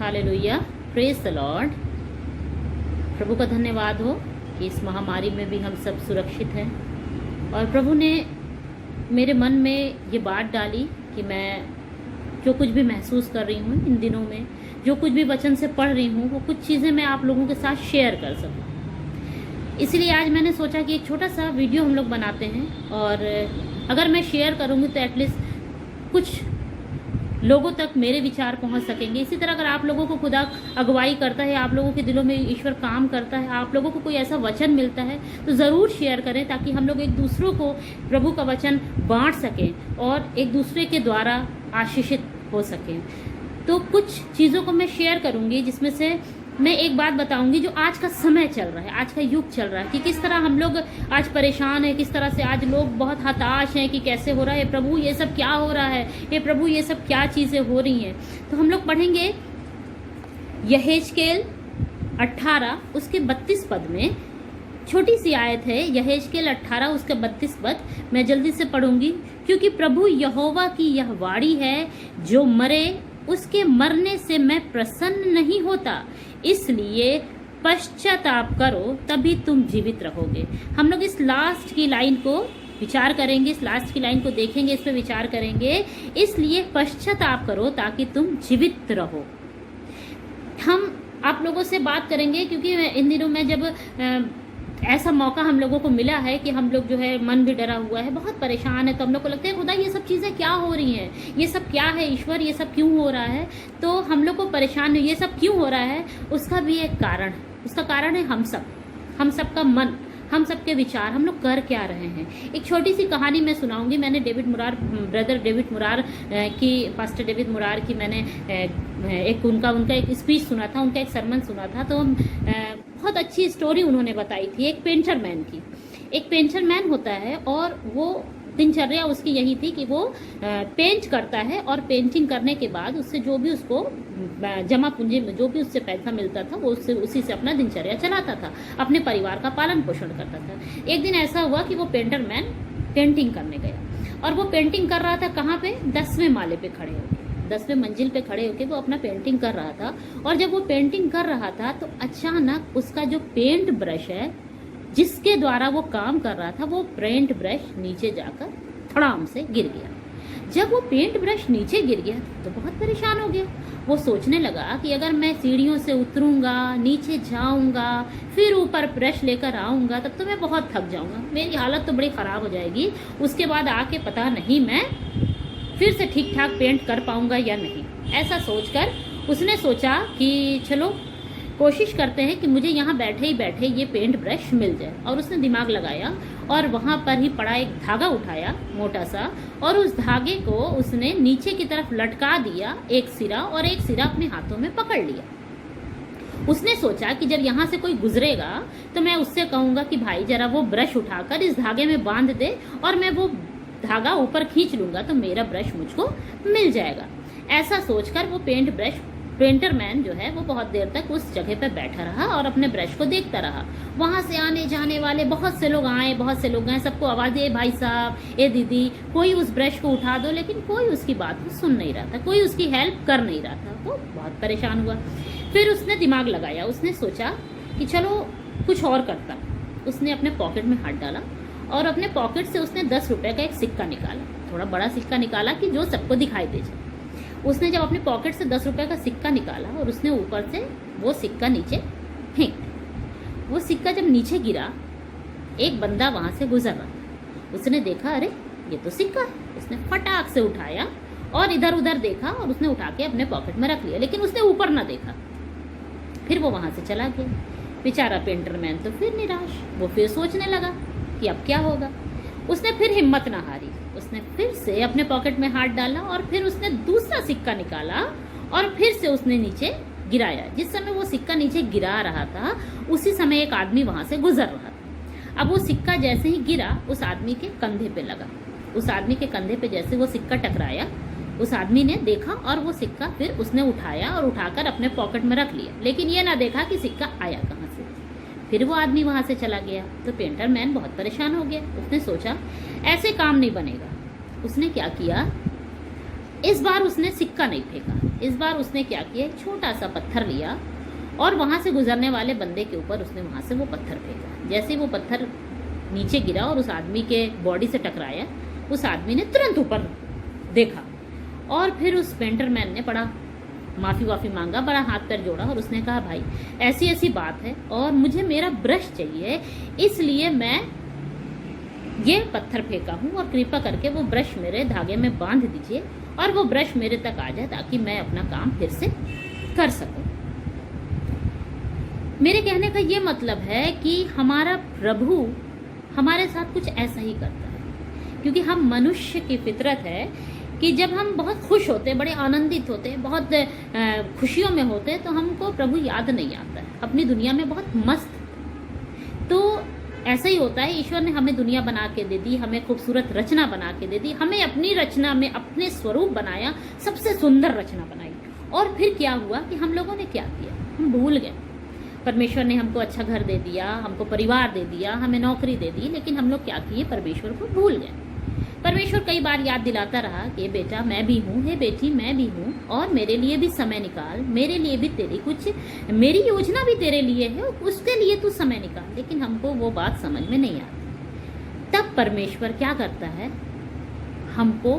Hallelujah, praise the Lord. प्रभु का धन्यवाद हो कि इस महामारी में भी हम सब सुरक्षित हैं। और प्रभु ने मेरे मन में ये बात डाली कि मैं जो कुछ भी महसूस कर रही हूँ इन दिनों में, जो कुछ भी वचन से पढ़ रही हूँ, वो कुछ चीज़ें मैं आप लोगों के साथ शेयर कर सकूँ। इसलिए आज मैंने सोचा कि एक छोटा सा वीडियो हम लोग बनाते हैं, और अगर मैं शेयर करूँगी तो एटलीस्ट कुछ लोगों तक मेरे विचार पहुंच सकेंगे। इसी तरह अगर आप लोगों को खुदा अगुवाई करता है, आप लोगों के दिलों में ईश्वर काम करता है, आप लोगों को कोई ऐसा वचन मिलता है तो ज़रूर शेयर करें, ताकि हम लोग एक दूसरों को प्रभु का वचन बांट सकें और एक दूसरे के द्वारा आशीषित हो सकें। तो कुछ चीज़ों को मैं शेयर करूंगी, जिसमें से मैं एक बात बताऊंगी जो आज का समय चल रहा है, आज का युग चल रहा है, कि किस तरह हम लोग आज परेशान हैं, किस तरह से आज लोग बहुत हताश हैं कि कैसे हो रहा है प्रभु, ये सब क्या हो रहा है, ये प्रभु ये सब क्या चीज़ें हो रही हैं। तो हम लोग पढ़ेंगे यहेजकेल 18 उसके 32 पद में। छोटी सी आयत है, यहेजकेल 18 उसके 32 पद। मैं जल्दी से पढ़ूंगी, क्योंकि प्रभु यहोवा की यह वाणी है, जो मरे उसके मरने से मैं प्रसन्न नहीं होता, इसलिए पश्चाताप करो, तभी तुम जीवित रहोगे। हम लोग इस लास्ट की लाइन को विचार करेंगे, इस लास्ट की लाइन को देखेंगे, इस पे विचार करेंगे। इसलिए पश्चाताप करो ताकि तुम जीवित रहो। हम आप लोगों से बात करेंगे, क्योंकि इन दिनों में जब ऐसा मौका हम लोगों को मिला है कि हम लोग जो है मन भी डरा हुआ है, बहुत परेशान है, तो हम लोग को लगता है खुदा ये सब चीज़ें क्या हो रही हैं, ये सब क्या है ईश्वर, ये सब क्यों हो रहा है। तो हम लोग को परेशान ये सब क्यों हो रहा है, उसका भी एक कारण है। उसका कारण है हम सब का मन, हम सब के विचार, हम लोग कर क्या रहे हैं। एक छोटी सी कहानी मैं सुनाऊंगी। मैंने ब्रदर डेविड मुरार की, पास्टर डेविड मुरार की मैंने एक उनका एक स्पीच सुना था, उनका एक सरमन सुना था। तो बहुत अच्छी स्टोरी उन्होंने बताई थी एक पेंटर मैन की। एक पेंटर मैन होता है और वो दिनचर्या उसकी यही थी कि वो पेंट करता है, और पेंटिंग करने के बाद उससे जो भी उसको जमा पूंजी में जो भी उससे पैसा मिलता था, वो उससे उसी से अपना दिनचर्या चलाता था, अपने परिवार का पालन पोषण करता था। एक दिन ऐसा हुआ कि वो पेंटर मैन पेंटिंग करने गया, और वो पेंटिंग कर रहा था कहाँ पे, 10वें माले पे खड़े होकर, 10वें मंजिल पे खड़े होकर वो अपना पेंटिंग कर रहा था। और जब वो पेंटिंग कर रहा था तो अचानक उसका जो पेंट ब्रश है, जिसके द्वारा वो काम कर रहा था, वो पेंट ब्रश नीचे जाकर धड़ाम से गिर गया। जब वो पेंट ब्रश नीचे गिर गया तो बहुत परेशान हो गया। वो सोचने लगा कि अगर मैं सीढ़ियों से उतरूंगा, नीचे जाऊंगा, फिर ऊपर ब्रश लेकर आऊंगा, तब तो मैं बहुत थक जाऊंगा, मेरी हालत तो बड़ी ख़राब हो जाएगी। उसके बाद आके पता नहीं मैं फिर से ठीक ठाक पेंट कर पाऊंगा या नहीं। ऐसा सोचकर उसने सोचा कि चलो कोशिश करते हैं कि मुझे यहाँ बैठे ही बैठे ये पेंट ब्रश मिल जाए। और उसने दिमाग लगाया और वहाँ पर ही पड़ा एक धागा उठाया मोटा सा, और उस धागे को उसने नीचे की तरफ लटका दिया, एक सिरा, और एक सिरा अपने हाथों में पकड़ लिया। उसने सोचा कि जब यहाँ से कोई गुजरेगा तो मैं उससे कहूँगा कि भाई जरा वो ब्रश उठाकर इस धागे में बांध दे, और मैं वो धागा ऊपर खींच लूंगा तो मेरा ब्रश मुझको मिल जाएगा। ऐसा सोचकर वो पेंटर मैन जो है वो बहुत देर तक उस जगह पर बैठा रहा और अपने ब्रश को देखता रहा। वहाँ से आने जाने वाले बहुत से लोग आए, बहुत से लोग गए, सबको आवाज़ दिए, भाई साहब, ए दीदी, कोई उस ब्रश को उठा दो। लेकिन कोई उसकी बात को सुन नहीं रहा था, कोई उसकी हेल्प कर नहीं रहा था। वो बहुत परेशान हुआ। फिर उसने दिमाग लगाया, उसने सोचा कि चलो कुछ और करता। उसने अपने पॉकेट में हाथ डाला और अपने पॉकेट से उसने 10 रुपये का एक सिक्का निकाला, थोड़ा बड़ा सिक्का निकाला कि जो सबको दिखाई दे जाए। उसने जब अपने पॉकेट से 10 रुपये का सिक्का निकाला और उसने ऊपर से वो सिक्का नीचे फेंक, वो सिक्का जब नीचे गिरा, एक बंदा वहाँ से गुजर रहा। उसने देखा, अरे ये तो सिक्का है। उसने फटाक से उठाया और इधर उधर देखा, और उसने उठा के अपने पॉकेट में रख लिया, लेकिन उसने ऊपर ना देखा। फिर वो वहाँ से चला गया। बेचारा पेंटर मैन तो फिर निराश, वो फिर सोचने लगा कि अब क्या होगा। उसने फिर हिम्मत ना हारी, उसने फिर से अपने पॉकेट में हाथ डाला और फिर उसने दूसरा सिक्का निकाला और फिर से उसने नीचे गिराया। जिस समय वो सिक्का नीचे गिरा रहा था, उसी समय एक आदमी वहां से गुजर रहा था। अब वो सिक्का जैसे ही गिरा, उस आदमी के कंधे पे लगा। उस आदमी के कंधे पे जैसे वो सिक्का टकराया, उस आदमी ने देखा और वो सिक्का फिर उसने उठाया और उठाकर अपने पॉकेट में रख लिया, लेकिन ये ना देखा कि सिक्का आया कहाँ से। फिर वो आदमी वहाँ से चला गया। तो पेंटर मैन बहुत परेशान हो गया। उसने सोचा ऐसे काम नहीं बनेगा। उसने क्या किया, इस बार उसने सिक्का नहीं फेंका, इस बार उसने क्या किया, एक छोटा सा पत्थर लिया और वहां से गुजरने वाले बंदे के ऊपर उसने वहां से वो पत्थर फेंका। जैसे वो पत्थर नीचे गिरा और उस आदमी के बॉडी से टकराया, उस आदमी ने तुरंत ऊपर देखा और फिर उस पेंटर मैन ने बड़ा माफ़ी वाफ़ी मांगा, बड़ा हाथ पैर जोड़ा और उसने कहा भाई ऐसी ऐसी बात है और मुझे मेरा ब्रश चाहिए, इसलिए मैं ये पत्थर फेंका हूँ और कृपा करके वो ब्रश मेरे धागे में बांध दीजिए और वो ब्रश मेरे तक आ जाए ताकि मैं अपना काम फिर से कर सकूं। मेरे कहने का ये मतलब है कि हमारा प्रभु हमारे साथ कुछ ऐसा ही करता है, क्योंकि हम मनुष्य की फितरत है कि जब हम बहुत खुश होते, बड़े आनंदित होते, बहुत खुशियों में होते, तो हमको प्रभु याद नहीं आता है, अपनी दुनिया में बहुत मस्त। तो ऐसा ही होता है, ईश्वर ने हमें दुनिया बना के दे दी, हमें खूबसूरत रचना बना के दे दी, हमें अपनी रचना में अपने स्वरूप बनाया, सबसे सुंदर रचना बनाई। और फिर क्या हुआ कि हम लोगों ने क्या किया, हम भूल गए। परमेश्वर ने हमको अच्छा घर दे दिया, हमको परिवार दे दिया, हमें नौकरी दे दी, लेकिन हम लोग क्या किए, परमेश्वर को भूल गए। परमेश्वर कई बार याद दिलाता रहा कि बेटा मैं भी हूँ, हे बेटी मैं भी हूँ, और मेरे लिए भी समय निकाल, मेरे लिए भी तेरी कुछ, मेरी योजना भी तेरे लिए है, उसके लिए तू समय निकाल। लेकिन हमको वो बात समझ में नहीं आती। तब परमेश्वर क्या करता है, हमको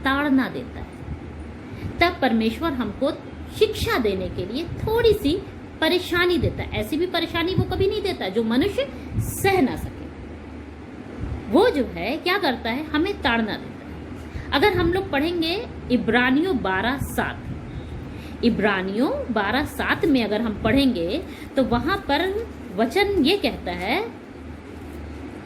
ताड़ना देता है। तब परमेश्वर हमको शिक्षा देने के लिए थोड़ी सी परेशानी देता है। ऐसी भी परेशानी वो कभी नहीं देता जो मनुष्य सह ना सके। वो जो है क्या करता है, हमें ताड़ना देता है। अगर हम लोग पढ़ेंगे इब्रानियों 12:7, इब्रानियों 12:7 में अगर हम पढ़ेंगे तो वहां पर वचन ये कहता है,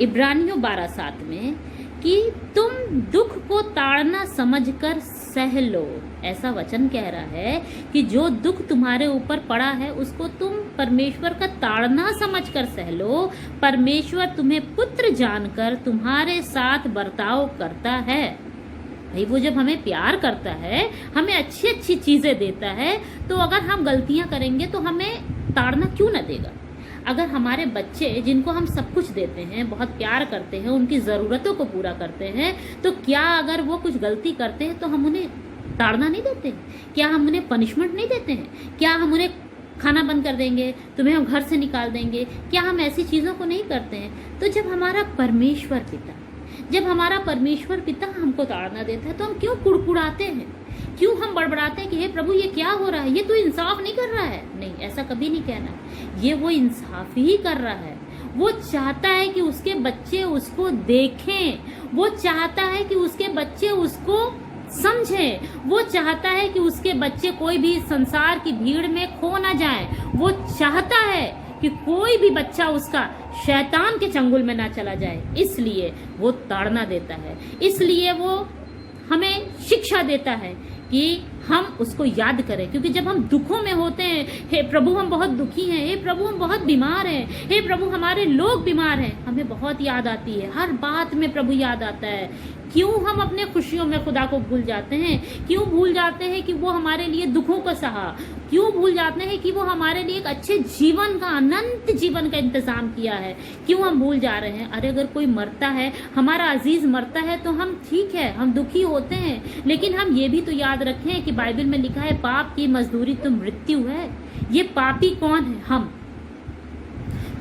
इब्रानियों 12:7 में, कि तुम दुख को ताड़ना समझकर सह लो। ऐसा वचन कह रहा है कि जो दुख तुम्हारे ऊपर पड़ा है उसको तुम परमेश्वर का ताड़ना समझकर सह लो। परमेश्वर तुम्हें पुत्र जानकर तुम्हारे साथ बर्ताव करता है। भाई वो जब हमें प्यार करता है, हमें अच्छी अच्छी चीजें देता है, तो अगर हम गलतियां करेंगे तो हमें ताड़ना क्यों न देगा। अगर हमारे बच्चे जिनको हम सब कुछ देते हैं, बहुत प्यार करते हैं, उनकी ज़रूरतों को पूरा करते हैं, तो क्या अगर वो कुछ गलती करते हैं तो हम उन्हें ताड़ना नहीं देते? क्या हम उन्हें पनिशमेंट नहीं देते हैं? क्या हम उन्हें खाना बंद कर देंगे, तुम्हें हम घर से निकाल देंगे? क्या हम ऐसी चीज़ों को नहीं करते हैं? तो जब हमारा परमेश्वर पिता हमको ताड़ना देता है तो हम क्यों कुड़कुड़ाते हैं, क्यों हम बड़बड़ाते हैं कि हे प्रभु ये क्या हो रहा है, ये तो इंसाफ नहीं कर रहा है? नहीं, ऐसा कभी नहीं कहना। ये वो इंसाफ ही कर रहा है। वो चाहता है कि उसके बच्चे उसको देखें, वो चाहता है कि उसके बच्चे उसको समझें, वो चाहता है कि उसके बच्चे कोई भी संसार की भीड़ में खो ना जाए। वो चाहता है कि कोई भी बच्चा उसका शैतान के चंगुल में ना चला जाए। इसलिए वो ताड़ना देता है, इसलिए वो हमें शिक्षा देता है कि हम उसको याद करें। क्योंकि जब हम दुखों में होते हैं, हे प्रभु हम बहुत दुखी हैं, हे प्रभु हम बहुत बीमार हैं, हे प्रभु हमारे लोग बीमार हैं, हमें बहुत याद आती है, हर बात में प्रभु याद आता है। क्यों हम अपने खुशियों में खुदा को भूल जाते हैं? क्यों भूल जाते हैं कि वो हमारे लिए दुखों को सहा? क्यों भूल जाते हैं कि वो हमारे लिए एक अच्छे जीवन का, अनंत जीवन का इंतजाम किया है? क्यों हम भूल जा रहे हैं? अरे अगर कोई मरता है, हमारा अजीज मरता है, तो हम ठीक है, हम दुखी होते हैं, लेकिन हम ये भी तो याद रखें कि बाइबल में लिखा है पाप की मजदूरी तो मृत्यु है। ये पापी कौन है? हम।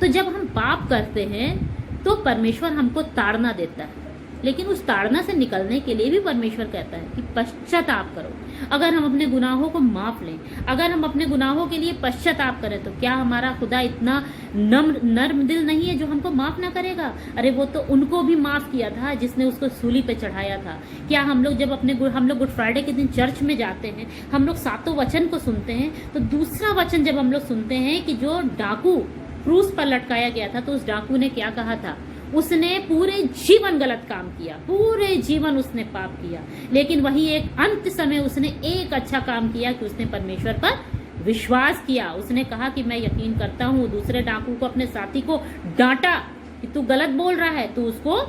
तो जब हम पाप करते हैं तो परमेश्वर हमको ताड़ना देता है, लेकिन उस ताड़ना से निकलने के लिए भी परमेश्वर कहता है कि पश्चाताप करो। अगर हम अपने गुनाहों को माफ लें, अगर हम अपने गुनाहों के लिए पश्चाताप करें, तो क्या हमारा खुदा इतना नर्म दिल नहीं है जो हमको माफ ना करेगा? अरे वो तो उनको भी माफ किया था जिसने उसको सूली पे चढ़ाया था। क्या हम लोग जब हम लोग गुड फ्राइडे के दिन चर्च में जाते हैं, हम लोग सातों वचन को सुनते हैं, तो दूसरा वचन जब हम लोग सुनते हैं कि जो डाकू क्रूस पर लटकाया गया था, तो उस डाकू ने क्या कहा था? उसने पूरे जीवन गलत काम किया, पूरे जीवन उसने पाप किया, लेकिन वही एक अंत समय उसने एक अच्छा काम किया कि उसने परमेश्वर पर विश्वास किया। उसने कहा कि मैं यकीन करता हूँ। दूसरे डाकू को, अपने साथी को डांटा कि तू गलत बोल रहा है, तू उसको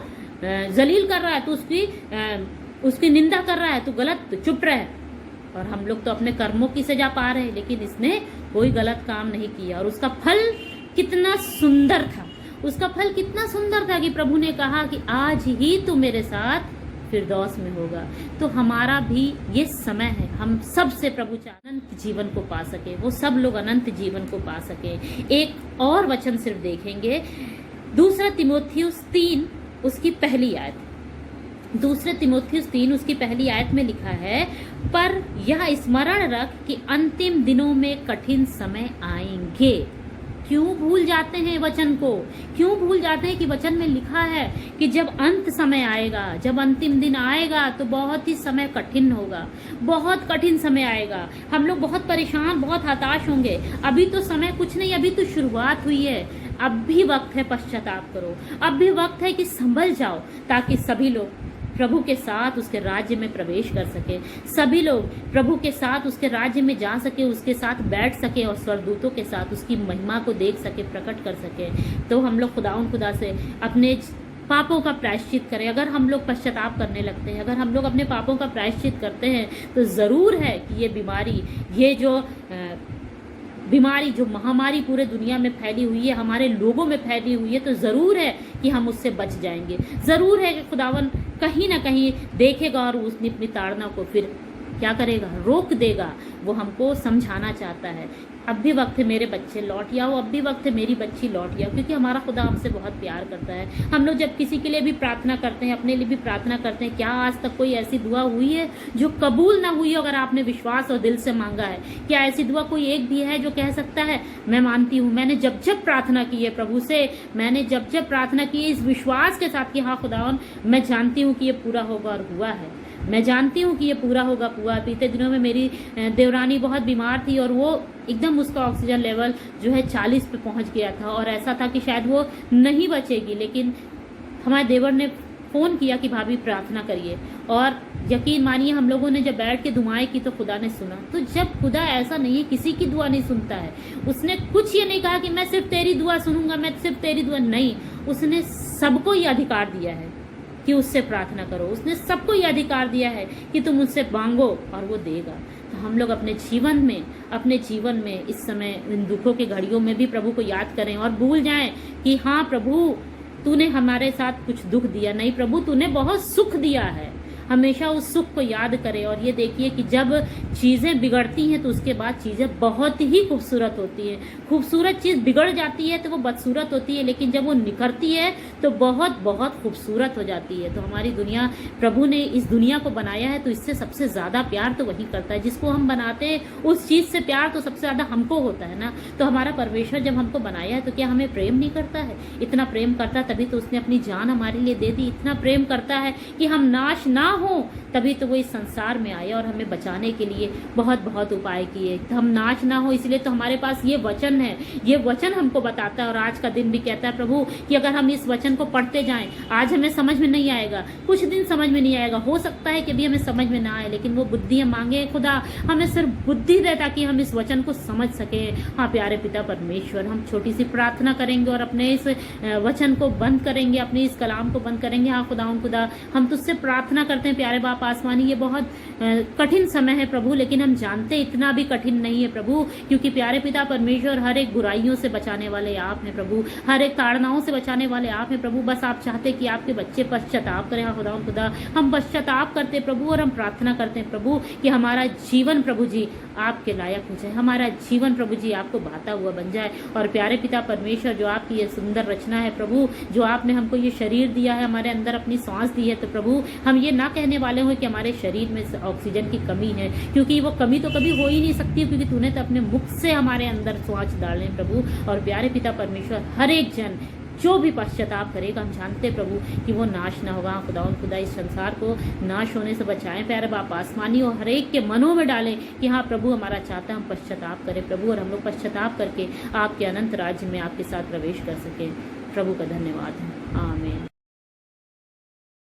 जलील कर रहा है, तू उसकी निंदा कर रहा है, तू गलत, तो चुप रहे। और हम लोग तो अपने कर्मों की सजा पा रहे हैं, लेकिन इसने कोई गलत काम नहीं किया। और उसका फल कितना सुंदर था, उसका फल कितना सुंदर था कि प्रभु ने कहा कि आज ही तू मेरे साथ फिरदौस में होगा। तो हमारा भी ये समय है, हम सब से प्रभु चाहे अनंत जीवन को पा सके, वो सब लोग अनंत जीवन को पा सके। एक और वचन सिर्फ देखेंगे, 2 तीमुथियुस 3 उसकी पहली आयत। 2 तीमुथियुस 3 उसकी पहली आयत में लिखा है, पर यह स्मरण रख कि अंतिम दिनों में कठिन समय आएंगे। क्यों भूल जाते हैं वचन को? क्यों भूल जाते हैं कि वचन में लिखा है कि जब अंत समय आएगा, जब अंतिम दिन आएगा तो बहुत ही समय कठिन होगा, बहुत कठिन समय आएगा। हम लोग बहुत परेशान, बहुत हताश होंगे। अभी तो समय कुछ नहीं, अभी तो शुरुआत हुई है। अब भी वक्त है पश्चाताप करो, अब भी वक्त है कि संभल जाओ, ताकि सभी लोग प्रभु के साथ उसके राज्य में प्रवेश कर सके, सभी लोग प्रभु के साथ उसके राज्य में जा सके, उसके साथ बैठ सके और स्वर्गदूतों के साथ उसकी महिमा को देख सके, प्रकट कर सके। तो हम लोग खुदा से अपने पापों का प्रायश्चित करें। अगर हम लोग पश्चाताप करने लगते हैं, अगर हम लोग अपने पापों का प्रायश्चित करते हैं, तो ज़रूर है कि ये बीमारी, ये जो बीमारी, जो महामारी पूरे दुनिया में फैली हुई है, हमारे लोगों में फैली हुई है, तो ज़रूर है कि हम उससे बच जाएंगे। ज़रूर है कि खुदावन कहीं ना कहीं देखेगा और उसने अपनी ताड़ना को फिर क्या करेगा, रोक देगा। वो हमको समझाना चाहता है, अब भी वक्त है मेरे बच्चे लौट आओ, अब भी वक्त है मेरी बच्ची लौट आओ, क्योंकि हमारा खुदा हमसे बहुत प्यार करता है। हम लोग जब किसी के लिए भी प्रार्थना करते हैं, अपने लिए भी प्रार्थना करते हैं, क्या आज तक कोई ऐसी दुआ हुई है जो कबूल ना हुई हो अगर आपने विश्वास और दिल से मांगा है? क्या ऐसी दुआ कोई एक भी है जो कह सकता है मैं मानती हूँ, मैंने जब जब प्रार्थना की है प्रभु से, मैंने जब जब प्रार्थना की है इस विश्वास के साथ कि हाँ खुदावन मैं जानती हूँ कि ये पूरा होगा, और हुआ है। मैं जानती हूँ कि ये पूरा होगा। बीते दिनों में मेरी देवरानी बहुत बीमार थी और वो एकदम उसका ऑक्सीजन लेवल जो है 40 पे पहुँच गया था, और ऐसा था कि शायद वो नहीं बचेगी। लेकिन हमारे देवर ने फ़ोन किया कि भाभी प्रार्थना करिए, और यकीन मानिए हम लोगों ने जब बैठ के दुआएं की तो खुदा ने सुना। तो जब खुदा ऐसा नहीं है, किसी की दुआ नहीं सुनता है, उसने कुछ ये नहीं कहा कि मैं सिर्फ तेरी दुआ सुनूंगा, मैं सिर्फ तेरी दुआ नहीं, उसने सबको ये अधिकार दिया है कि उससे प्रार्थना करो। उसने सबको ये अधिकार दिया है कि तुम उससे मांगो और वो देगा। तो हम लोग अपने जीवन में इस समय इन दुखों के घड़ियों में भी प्रभु को याद करें और भूल जाएं कि हाँ प्रभु तूने हमारे साथ कुछ दुख दिया नहीं, प्रभु तूने बहुत सुख दिया है। हमेशा उस सुख को याद करें। और ये देखिए कि जब चीज़ें बिगड़ती हैं तो उसके बाद चीज़ें बहुत ही खूबसूरत होती हैं। खूबसूरत चीज़ बिगड़ जाती है तो वो बदसूरत होती है, लेकिन जब वो निखरती है तो बहुत बहुत खूबसूरत हो जाती है। तो हमारी दुनिया, प्रभु ने इस दुनिया को बनाया है तो इससे सबसे ज़्यादा प्यार तो वही करता है जिसको हम बनाते हैं। उस चीज़ से प्यार तो सबसे ज़्यादा हमको होता है ना। तो हमारा परमेश्वर जब हमको बनाया है तो क्या हमें प्रेम नहीं करता है? इतना प्रेम करता, तभी तो उसने अपनी जान हमारे लिए दे दी। इतना प्रेम करता है कि हम नाश ना हो, तभी तो वो इस संसार में आए और हमें बचाने के लिए बहुत बहुत उपाय किए। हम नाश ना हो, इसलिए तो हमारे पास ये वचन है। ये वचन हमको बताता है, और आज का दिन भी कहता है प्रभु कि अगर हम इस वचन को पढ़ते जाएं, आज हमें समझ में नहीं आएगा, कुछ दिन समझ में नहीं आएगा, हो सकता है कि अभी हमें समझ में ना आए, लेकिन वो बुद्धि हम मांगे खुदा हमें सिर्फ बुद्धि दे ताकि हम इस वचन को समझ सके। हाँ प्यारे पिता परमेश्वर, हम छोटी सी प्रार्थना करेंगे और अपने इस वचन को बंद करेंगे, अपने इस कलाम को बंद करेंगे। हाँ खुदा हम तुझसे प्रार्थना करते हैं प्यारे बाप आसमानी, ये बहुत कठिन समय है प्रभु, लेकिन हम जानते इतना भी कठिन नहीं है प्रभु, क्योंकि प्यारे पिता परमेश्वर हर एक बुराइयों से बचाने वाले आप हैं प्रभु, हर एक ताड़नाओं से बचाने वाले आप हैं प्रभु। बस आप चाहते कि आपके बच्चे पश्चाताप करें। हाँ खुदा हम पश्चाताप करते हैं प्रभु, और हम प्रार्थना करते हैं प्रभु कि हमारा जीवन प्रभु जी आपके लायक हो जाए, हमारा जीवन प्रभु जी आपको भाता हुआ बन जाए। और प्यारे पिता परमेश्वर, जो आपकी ये सुंदर रचना है प्रभु, जो आपने हमको ये शरीर दिया है, हमारे अंदर अपनी सांस दी है, तो प्रभु हम ये ना कहने वाले हो कि हमारे शरीर में ऑक्सीजन की कमी है, क्योंकि वो कमी तो कभी हो ही नहीं सकती, क्योंकि तूने तो अपने मुख से हमारे अंदर सांस डाले प्रभु। और प्यारे पिता परमेश्वर, हर एक जन जो भी पश्चाताप करेगा, हम जानते प्रभु कि वो नाश ना होगा। खुदा इस संसार को नाश होने से बचाएं प्यारे बाप आसमानी, और हर एक के मनों में डालें कि हाँ प्रभु हमारा चाहता है हम पश्चाताप करें प्रभु, और हम लोग पश्चाताप करके आपके अनंत राज्य में आपके साथ प्रवेश कर सकें। प्रभु का धन्यवाद है। आमीन।